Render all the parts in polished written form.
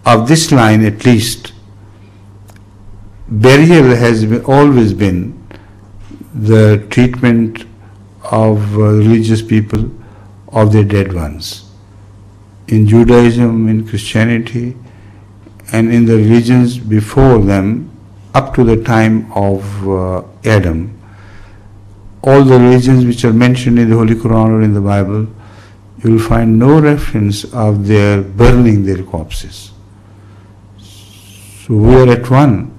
of this line at least, burial has always been the treatment of religious people of their dead ones. In Judaism, in Christianity, and in the religions before them, up to the time of Adam, all the religions which are mentioned in the Holy Quran or in the Bible, you will find no reference of their burning their corpses. So we are at one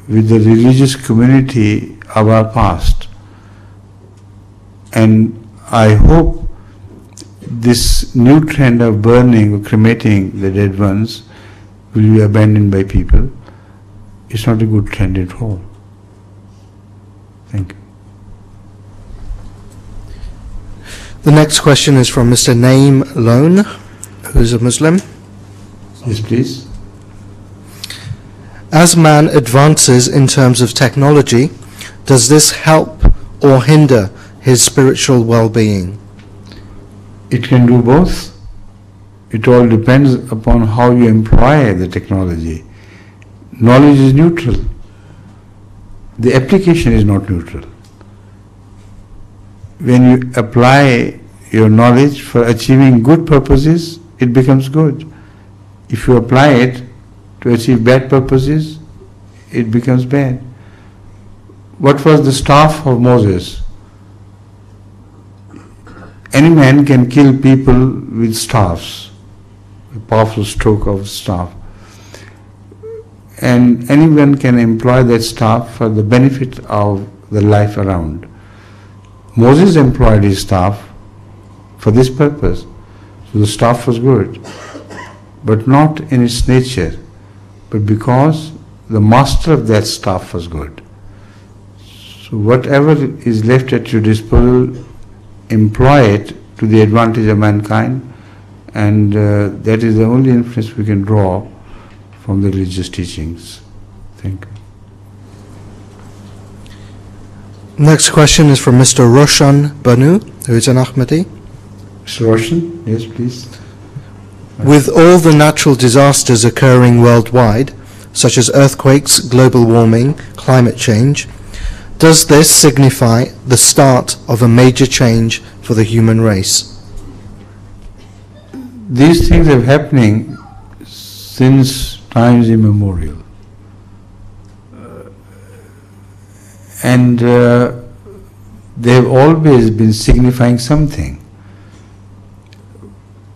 with the religious community of our past, and I hope this new trend of burning or cremating the dead ones will be abandoned by people. It's not a good trend at all. Thank you. The next question is from Mr. Naeem Lone, who is a Muslim. Yes, please. As man advances in terms of technology, does this help or hinder his spiritual well-being? It can do both. It all depends upon how you employ the technology. Knowledge is neutral. The application is not neutral. When you apply your knowledge for achieving good purposes, it becomes good. If you apply it to achieve bad purposes, it becomes bad. What was the staff of Moses? Any man can kill people with staffs, a powerful stroke of staff. And anyone can employ that staff for the benefit of the life around. Moses employed his staff for this purpose. So the staff was good, but not in its nature, but because the master of that staff was good. So whatever is left at your disposal, employ it to the advantage of mankind, and that is the only influence we can draw from the religious teachings. Thank you. Next question is from Mr. Roshan Banu, who is an Ahmadi. Mr. Roshan, yes, please. With all the natural disasters occurring worldwide, such as earthquakes, global warming, climate change, does this signify the start of a major change for the human race? These things are happening since times immemorial. And they have always been signifying something,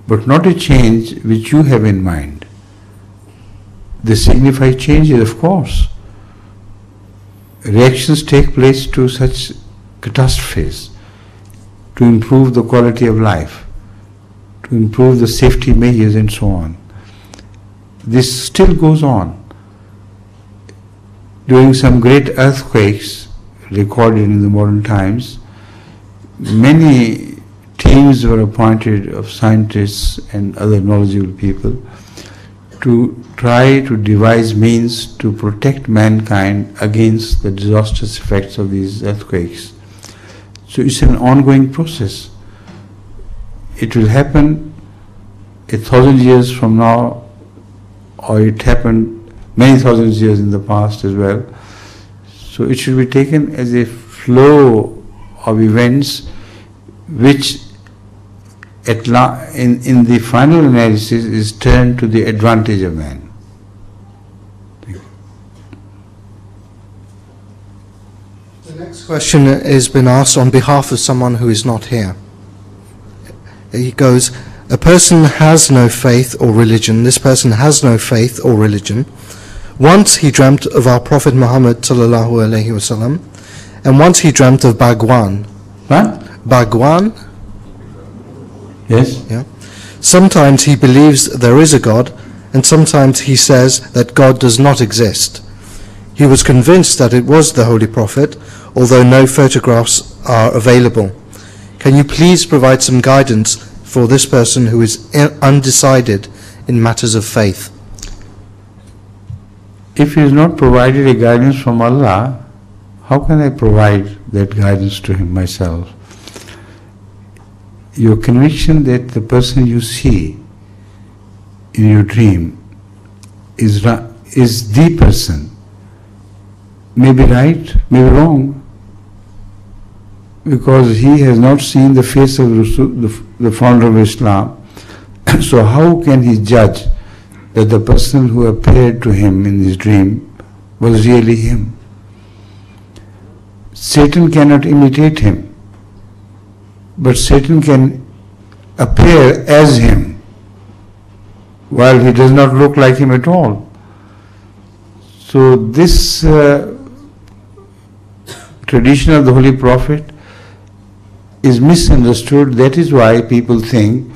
but not a change which you have in mind. They signify changes, of course. Reactions take place to such catastrophes to improve the quality of life, to improve the safety measures and so on. This still goes on. During some great earthquakes recorded in the modern times, many teams were appointed of scientists and other knowledgeable people to try to devise means to protect mankind against the disastrous effects of these earthquakes. So it's an ongoing process. It will happen 1,000 years from now, or it happened many thousand years in the past as well. So it should be taken as a flow of events which in the final analysis is turned to the advantage of man. The next question has been asked on behalf of someone who is not here. He goes, a person has no faith or religion. This person has no faith or religion. Once he dreamt of our Prophet Muhammad sallallahu alaihi wasallam, and once he dreamt of Bhagwan. What? Bhagwan? Yes. Yeah. Sometimes he believes there is a God, and sometimes he says that God does not exist. He was convinced that it was the Holy Prophet, although no photographs are available. Can you please provide some guidance for this person who is undecided in matters of faith? If he is not provided a guidance from Allah, how can I provide that guidance to him myself? Your conviction that the person you see in your dream is the person. May be right, may be wrong, because he has not seen the face of the founder of Islam. So how can he judge that the person who appeared to him in his dream was really him? Satan cannot imitate him, but Satan can appear as him while he does not look like him at all. So this tradition of the Holy Prophet is misunderstood. That is why people think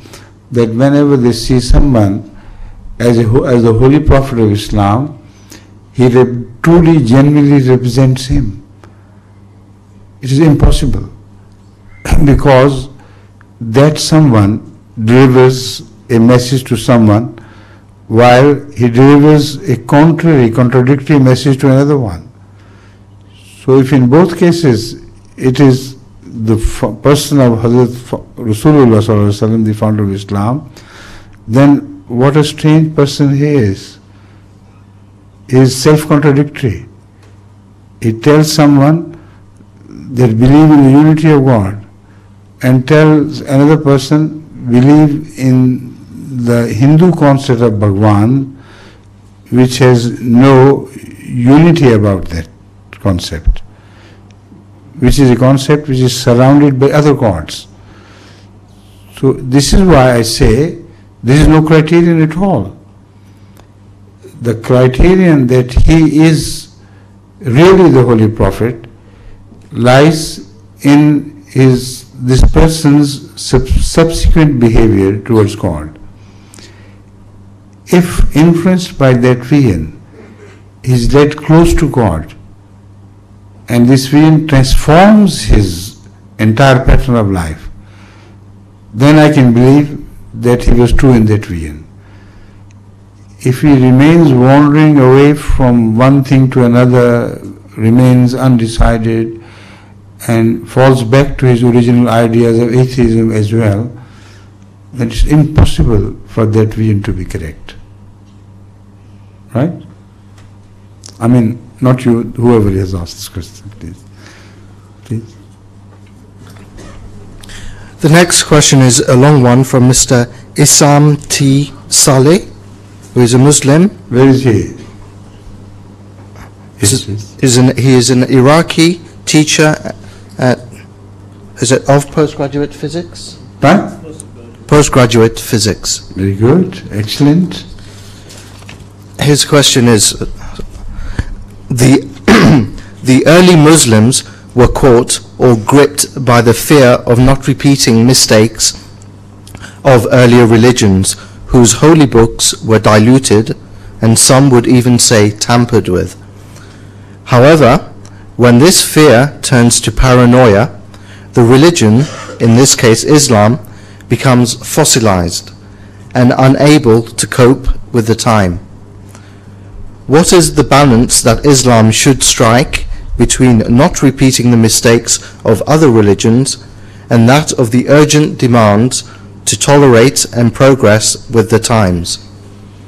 that whenever they see someone as the Holy Prophet of Islam, he truly, genuinely represents him. It is impossible, because that someone delivers a message to someone while he delivers a contradictory message to another one. So if in both cases it is the person of Hadhrat Rasulullah Sallallahu Alaihi Wasallam, the founder of Islam, then what a strange person he is. He is self-contradictory. He tells someone that believe in the unity of God, and tells another person believe in the Hindu concept of Bhagwan, which has no unity about that concept, which is a concept which is surrounded by other gods. So this is why I say there is no criterion at all. The criterion that he is really the Holy Prophet lies in this person's subsequent behavior towards God. If influenced by that vision, he is led close to God, and this vision transforms his entire pattern of life, then I can believe that he was true in that vision. If he remains wandering away from one thing to another, remains undecided, and falls back to his original ideas of atheism as well, then it's impossible for that vision to be correct. Right? I mean, not you, whoever has asked this question, please. Please. The next question is a long one from Mr. Isam T. Saleh, who is a Muslim. Where is he? He is an Iraqi teacher at, of postgraduate physics? Huh? Postgraduate physics. Very good, excellent. His question is, the early Muslims were caught or gripped by the fear of not repeating mistakes of earlier religions, whose holy books were diluted, and some would even say tampered with. However, when this fear turns to paranoia, the religion, in this case Islam, becomes fossilized and unable to cope with the time. What is the balance that Islam should strike between not repeating the mistakes of other religions and that of the urgent demands to tolerate and progress with the times?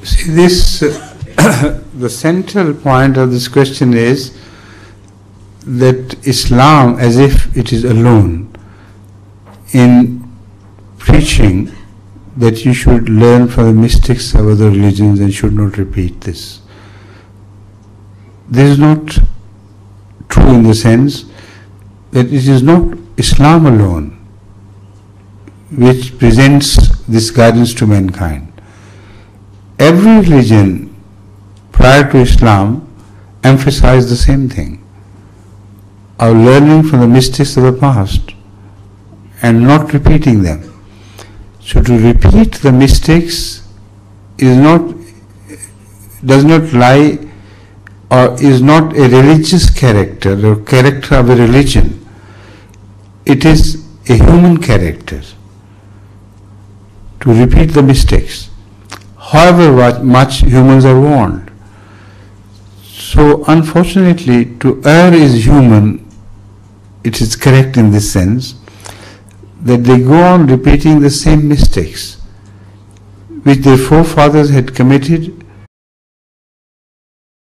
See, this the central point of this question is that Islam, as if it is alone in preaching that you should learn from the mistakes of other religions and should not repeat this. This is not true in the sense that it is not Islam alone which presents this guidance to mankind. Every religion prior to Islam emphasized the same thing, of learning from the mistakes of the past and not repeating them. So to repeat the mistakes does not lie, or is not a religious character or character of a religion. It is a human character to repeat the mistakes, however much humans are warned. So unfortunately, to err is human. It is correct in this sense that they go on repeating the same mistakes which their forefathers had committed